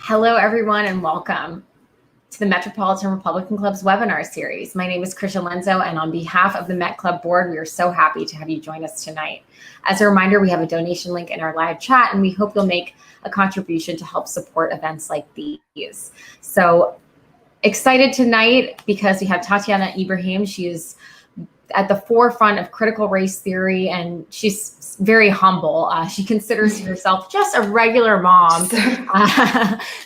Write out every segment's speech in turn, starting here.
Hello, everyone, and welcome to the Metropolitan Republican Club's webinar series. My name is Krisha Lenzo, and on behalf of the Met Club board, we are so happy to have you join us tonight. As a reminder, we have a donation link in our live chat, and we hope you'll make a contribution to help support events like these. So excited tonight because we have Tatiana Ibrahim. She is at the forefront of critical race theory, and she's very humble. She considers herself just a regular mom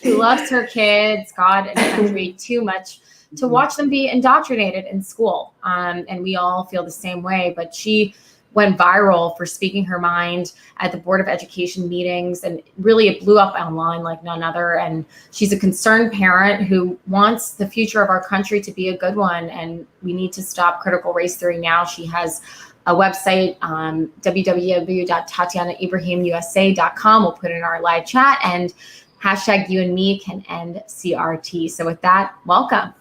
who loves her kids, God, and country too much to watch them be indoctrinated in school. And we all feel the same way, but she went viral for speaking her mind at the Board of Education meetings, and really it blew up online like none other. And she's a concerned parent who wants the future of our country to be a good one, and we need to stop critical race theory now. She has a website, www.tatianaibrahimusa.com. We'll put it in our live chat, and hashtag you and me can end CRT. So with that, welcome.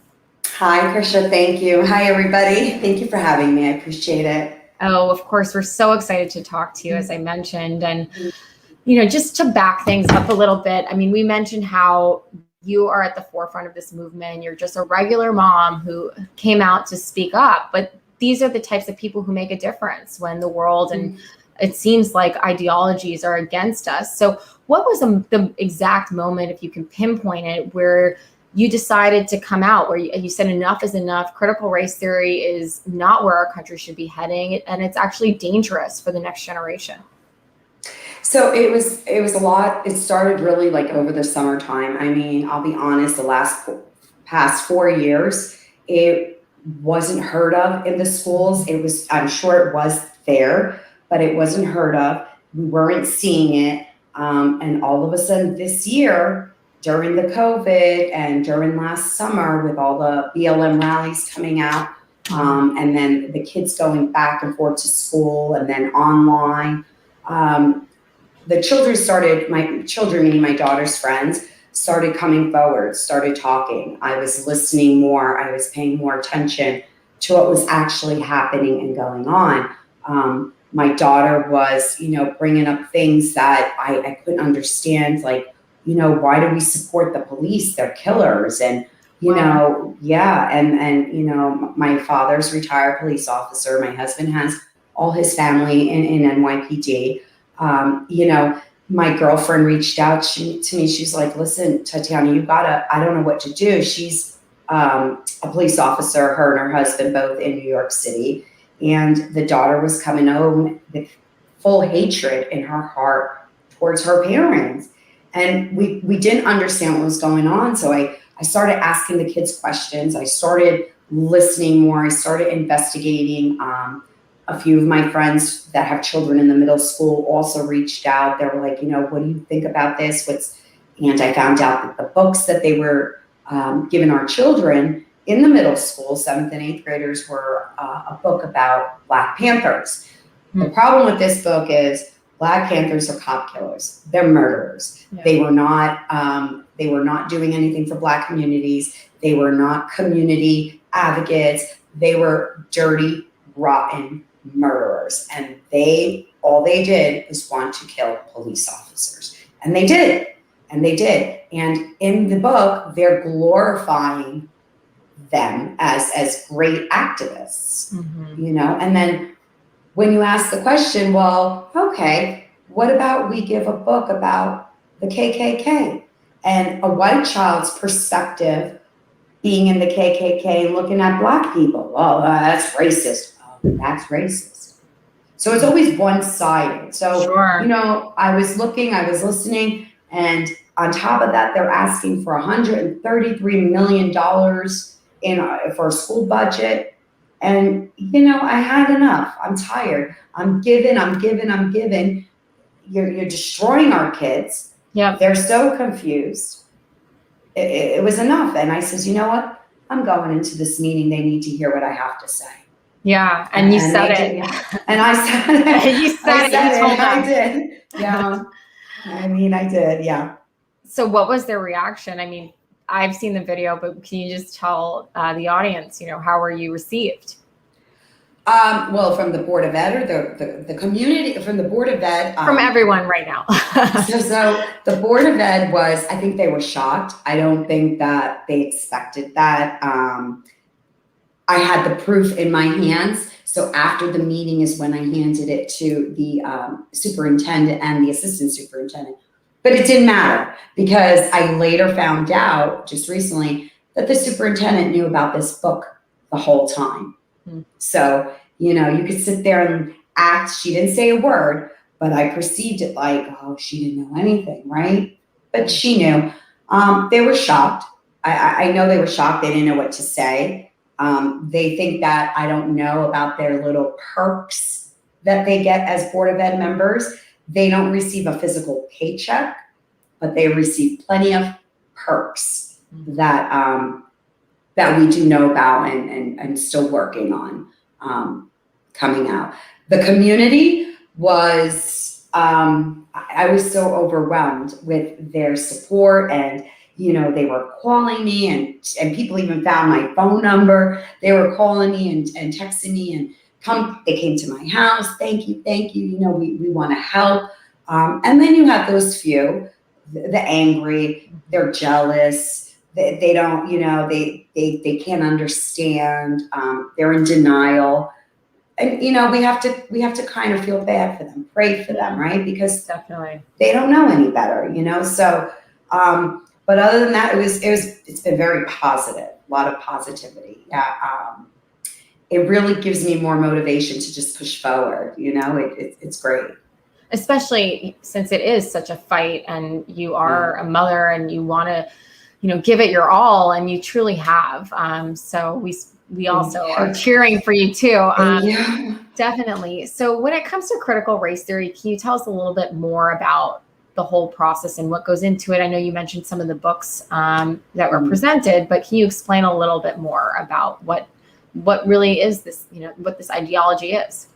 Hi, Krisha. Thank you. Hi, everybody. Thank you for having me. I appreciate it. Oh, of course, we're so excited to talk to you, as I mentioned. And, just to back things up a little bit, I mean, we mentioned how you are at the forefront of this movement. You're just a regular mom who came out to speak up. But these are the types of people who make a difference when the world and it seems like ideologies are against us. So what was the exact moment, if you can pinpoint it, where you decided to come out, where you said enough is enough? Critical race theory is not where our country should be heading, and it's actually dangerous for the next generation. So it was a lot. It started really like over the summertime. I mean, I'll be honest, the past 4 years, it wasn't heard of in the schools. I'm sure it was there, but it wasn't heard of. We weren't seeing it. And all of a sudden this year, during the COVID and during last summer, with all the BLM rallies coming out, and then the kids going back and forth to school and then online, my children, meaning my daughter's friends, started coming forward, started talking. I was listening more. I was paying more attention to what was actually happening and going on. My daughter was, bringing up things that I couldn't understand, like, why do we support the police? They're killers. And, my father's retired police officer. My husband has all his family in NYPD. My girlfriend reached out to me. She's like, listen, Tatiana, I don't know what to do. She's a police officer, her and her husband, both in New York City. And the daughter was coming home with full hatred in her heart towards her parents. And we didn't understand what was going on. So I started asking the kids questions. I started listening more. I started investigating. A few of my friends that have children in the middle school also reached out. They were like, what do you think about this? And I found out that the books that they were giving our children in the middle school, 7th and 8th graders, were a book about Black Panthers. The problem with this book is Black Panthers are cop killers. They're murderers. Yeah. They were not doing anything for Black communities. They were not community advocates. They were dirty, rotten murderers. And all they did is want to kill police officers. And they did. And in the book, they're glorifying them as great activists, and then when you ask the question, well, okay, what about we give a book about the KKK and a white child's perspective being in the KKK and looking at Black people? Oh, that's racist. Oh, that's racist. So it's always one-sided. So, sure. I was listening, and on top of that, they're asking for $133 million for a school budget. And, I had enough. I'm tired. I'm giving. You're destroying our kids. Yeah. They're so confused. It was enough. And I says, you know what? I'm going into this meeting. They need to hear what I have to say. Yeah. And you said it. And I said it. You said it. You told them. I did. Yeah. I did. Yeah. So what was their reaction? I mean, I've seen the video, but can you just tell the audience, how were you received? Well, from the Board of Ed or the community, from the Board of Ed? From everyone right now. So the Board of Ed was, I think they were shocked. I don't think that they expected that. I had the proof in my hands. So after the meeting is when I handed it to the superintendent and the assistant superintendent. But it didn't matter because I later found out just recently that the superintendent knew about this book the whole time. So, you could sit there and act. She didn't say a word, but I perceived it like, oh, she didn't know anything, right? But she knew. They were shocked. I know they were shocked. They didn't know what to say. They think that I don't know about their little perks that they get as Board of Ed members. They don't receive a physical paycheck, but they receive plenty of perks that we do know about and still working on coming out. The community was, I was so overwhelmed with their support, and they were calling me and people even found my phone number. They were calling me and texting me and they came to my house. Thank you. We want to help. And then you have those few, the angry, they're jealous. They don't, they can't understand. They're in denial. And, we have to kind of feel bad for them, pray for them, right? Because definitely they don't know any better, So, but other than that, it's been very positive, a lot of positivity. Yeah. It really gives me more motivation to just push forward. It's great. Especially since it is such a fight and you are a mother and you want to, give it your all, and you truly have. So we also are cheering for you too. Definitely. So when it comes to critical race theory, can you tell us a little bit more about the whole process and what goes into it? I know you mentioned some of the books that were presented, but can you explain a little bit more about what really is this, what this ideology is?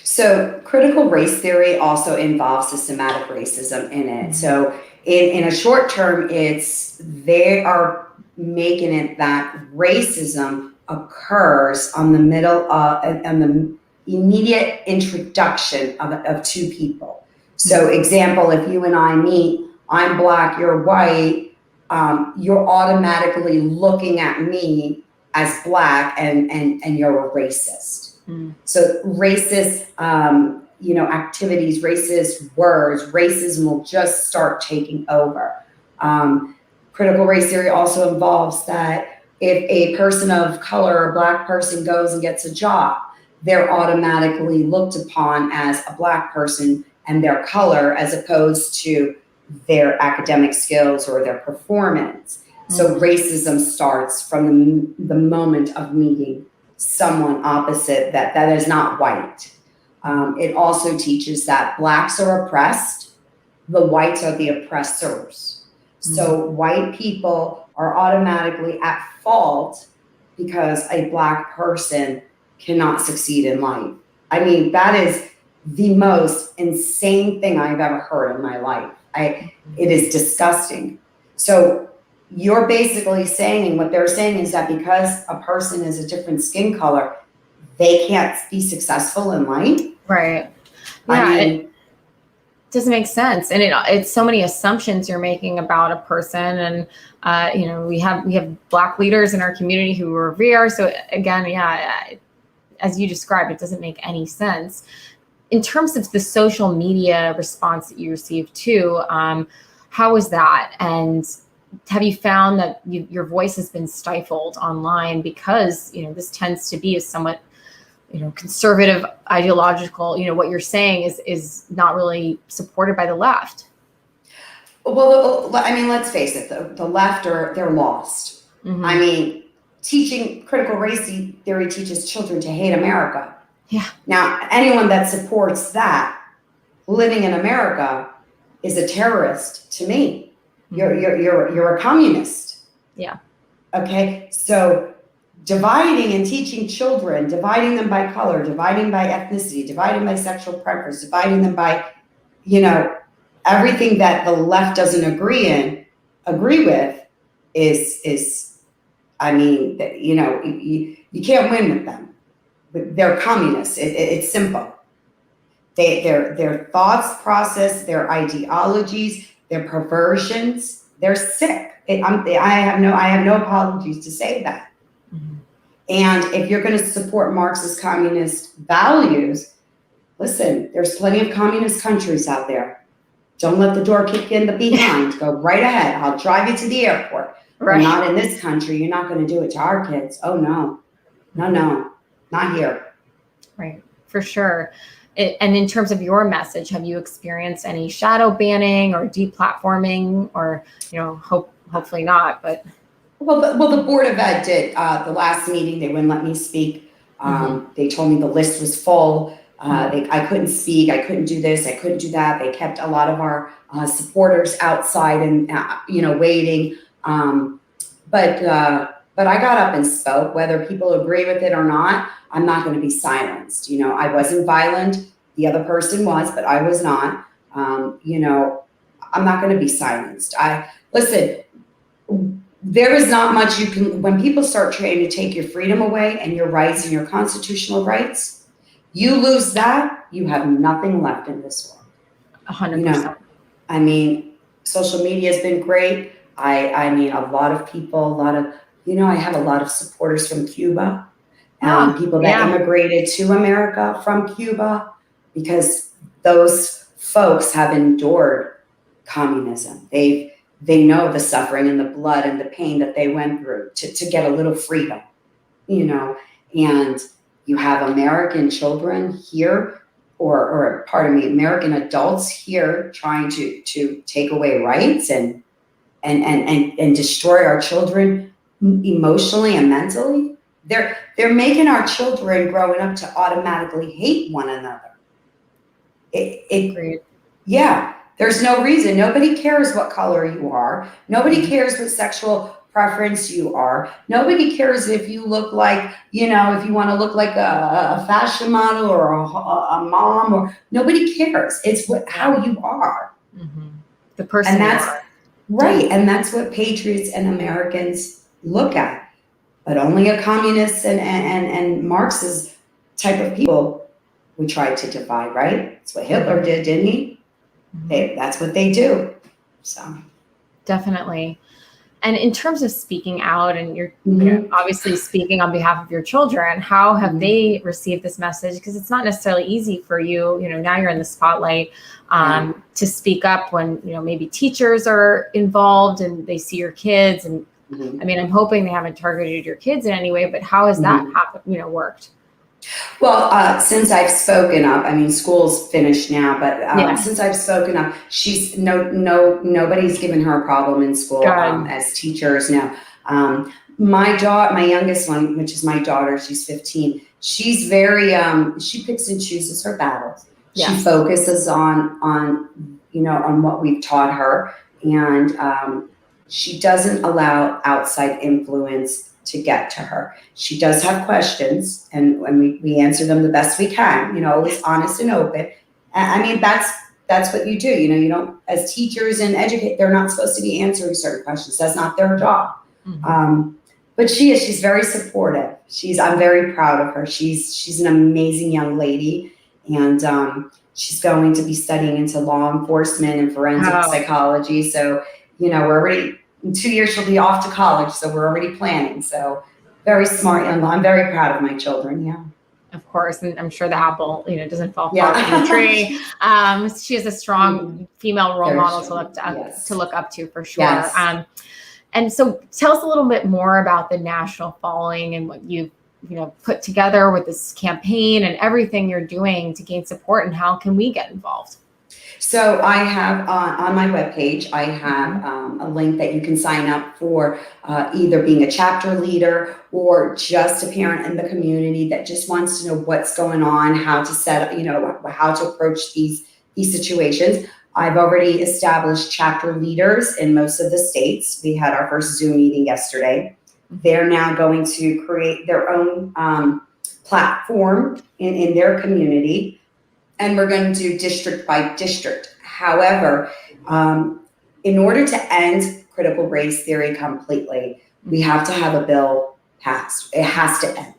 So critical race theory also involves systematic racism in it. Mm-hmm. So in a short term, they are making it that racism occurs on the middle and the immediate introduction of two people. So example, if you and I meet, I'm Black, you're white, you're automatically looking at me as Black and you're a racist. So racist, activities, racist words, racism will just start taking over. Critical race theory also involves that if a person of color, a Black person goes and gets a job, they're automatically looked upon as a Black person and their color as opposed to their academic skills or their performance. So racism starts from the moment of meeting someone opposite that is not white. It also teaches that Blacks are oppressed, the whites are the oppressors. So white people are automatically at fault because a Black person cannot succeed in life. I mean, that is the most insane thing I've ever heard in my life. It is disgusting. So you're basically saying, what they're saying is that because a person is a different skin color, they can't be successful in life. Right. Yeah, it doesn't make sense. And it's so many assumptions you're making about a person. And, we have Black leaders in our community who revere. So again, as you described, it doesn't make any sense. In terms of the social media response that you received too, how was that? And have you found that your voice has been stifled online because, this tends to be a somewhat, conservative ideological, what you're saying is not really supported by the left? Well, I mean, let's face it, the left they're lost. Mm-hmm. I mean, teaching critical race theory teaches children to hate America. Yeah. Now, anyone that supports that living in America is a terrorist to me. You're a communist. Yeah. Okay. So dividing and teaching children, dividing them by color, dividing by ethnicity, dividing by sexual preference, dividing them by, everything that the left doesn't agree with is, I mean, you can't win with them. they're communists. It's simple. Their thoughts process, their ideologies, their perversions, they're sick. I have no apologies to say that. Mm-hmm. And if you're going to support Marxist communist values, listen, there's plenty of communist countries out there. Don't let the door kick you in the behind. Go right ahead. I'll drive you to the airport. Right. But not in this country. You're not going to do it to our kids. Oh, no. No, not here. Right, for sure. And in terms of your message, have you experienced any shadow banning or deplatforming, or, hopefully not, but. Well, the Board of Ed did. The last meeting, they wouldn't let me speak. They told me the list was full. I couldn't speak. I couldn't do this. I couldn't do that. They kept a lot of our supporters outside and, waiting. But I got up and spoke. Whether people agree with it or not, I'm not going to be silenced. I wasn't violent. The other person was, but I was not. I'm not going to be silenced. Listen. There is not much you can, when people start trying to take your freedom away and your rights and your constitutional rights, you lose that, you have nothing left in this world. 100%. Social media has been great. I mean, a lot of people, I have a lot of supporters from Cuba, people that immigrated to America from Cuba, because those folks have endured communism. They know the suffering and the blood and the pain that they went through to get a little freedom, and you have American children here, or American adults here trying to take away rights and destroy our children emotionally and mentally. They're making our children growing up to automatically hate one another. Yeah. There's no reason. Nobody cares what color you are. Nobody cares what sexual preference you are. Nobody cares if you look like, if you want to look like a fashion model or a mom, or nobody cares. It's how you are. Mm-hmm. The person. And that's right. And that's what patriots and Americans look at. But only a communist and Marxist type of people we try to divide, right? That's what Hitler did, didn't he? That's what they do. So definitely. And in terms of speaking out, and you're obviously speaking on behalf of your children, how have they received this message? Because it's not necessarily easy for you, now you're in the spotlight, to speak up when, maybe teachers are involved and they see your kids. And I'm hoping they haven't targeted your kids in any way, but how has that happened, worked? Well, since I've spoken up, school's finished now, but since I've spoken up, she's nobody's given her a problem in school as teachers now. My youngest one, which is my daughter, she's 15. She's very she picks and chooses her battles. She focuses on what we've taught her, and she doesn't allow outside influence to get to her. She does have questions, and we answer them the best we can, always honest and open. That's what you do. You don't, as teachers and educate, they're not supposed to be answering certain questions. That's not their job. But she's very supportive. I'm very proud of her. She's an amazing young lady, and she's going to be studying into law enforcement and forensic psychology. So, we're already, in 2 years she'll be off to college, so we're already planning. So very smart young. I'm very proud of my children. Yeah. Of course, and I'm sure the apple, doesn't fall far from the tree. She is a strong female role model to look up to for sure. Yes. And so, tell us a little bit more about the national following and what you've put together with this campaign and everything you're doing to gain support, and how can we get involved? So I have on my webpage, I have a link that you can sign up for either being a chapter leader or just a parent in the community that just wants to know what's going on, how to set up, how to approach these situations. I've already established chapter leaders in most of the states. We had our first Zoom meeting yesterday. They're now going to create their own platform in their community. And we're going to do district by district. However, in order to end critical race theory completely, we have to have a bill passed. It has to end.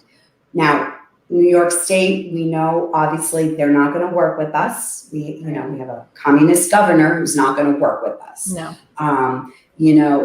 Now, New York State, we know obviously they're not going to work with us. We have a communist governor who's not going to work with us. No.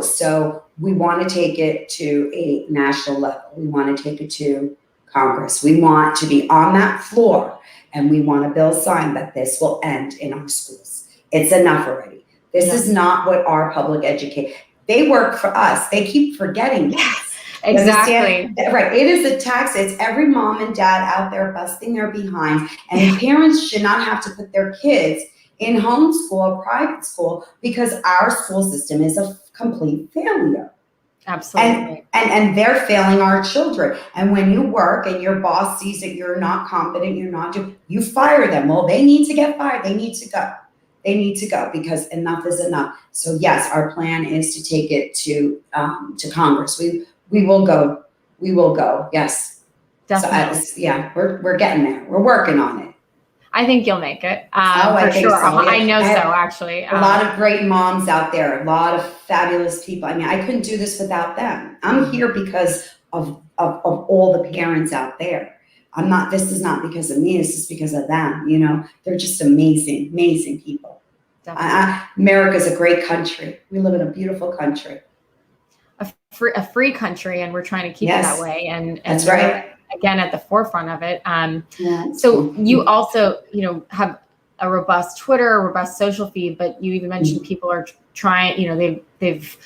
So we want to take it to a national level. We want to take it to Congress. We want to be on that floor, and we want a bill signed that this will end in our schools. It's enough already. This is not what our public education. They work for us. They keep forgetting this. Exactly. Right. It is a tax. It's every mom and dad out there busting their behinds. And parents should not have to put their kids in homeschool or private school because our school system is a complete failure. Absolutely. And they're failing our children. And when you work and your boss sees that you're not competent, you fire them. Well, they need to get fired. They need to go. They need to go because enough is enough. So yes, our plan is to take it to Congress. We will go. We will go. Yes. Definitely. So, we're getting there. We're working on it. I think you'll make it. I think sure. so. I know so, actually. A lot of great moms out there, a lot of fabulous people. I mean, I couldn't do this without them. I'm here because of all the parents out there. This is not because of me. This is because of them. They're just amazing, amazing people. America's a great country. We live in a beautiful country. A free country, and we're trying to keep it that way. And that's right. Again, at the forefront of it. So you also, have a robust Twitter, a robust social feed, but you even mentioned people are trying, they've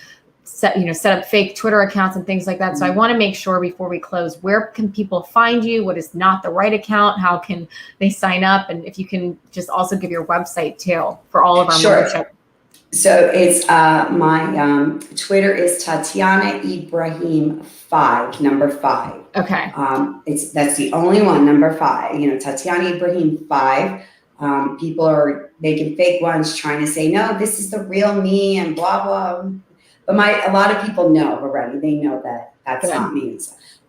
set up fake Twitter accounts and things like that. So I want to make sure before we close, where can people find you? What is not the right account? How can they sign up? And if you can just also give your website too for all of our membership. So it's my Twitter is Tatiana Ibrahim 5, number 5. Okay. That's the only one, number 5. Tatiana Ibrahim 5. People are making fake ones, trying to say no, this is the real me and blah blah. But a lot of people know already. They know that that's not me.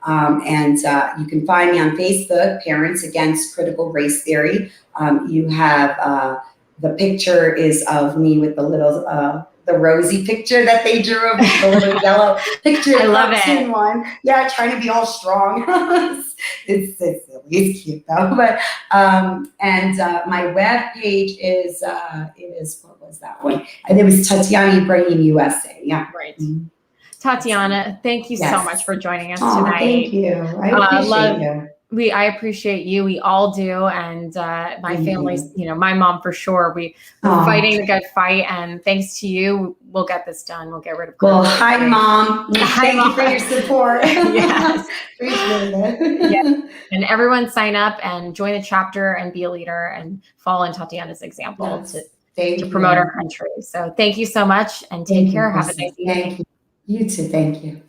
And you can find me on Facebook, Parents Against Critical Race Theory. You have. The picture is of me with the little, the rosy picture that they drew of the little yellow picture. I love it. One. Yeah, trying to be all strong. It's silly. It's cute though. But my web page is what was that one? And it was Tatiana Ibrahim USA. Yeah. Right. Mm-hmm. Tatiana, thank you so much for joining us tonight. Thank you. I appreciate you. I appreciate you. We all do. And my family's, my mom for sure. We're fighting the good fight. And thanks to you, we'll get this done. We'll get rid of. Well, hi, Mom. Thank you for your support. Yes. Appreciate it. Yes. And everyone sign up and join the chapter and be a leader and follow in Tatiana's example to promote our country. So thank you so much and take care. Have a nice evening. Thank you. You too. Thank you.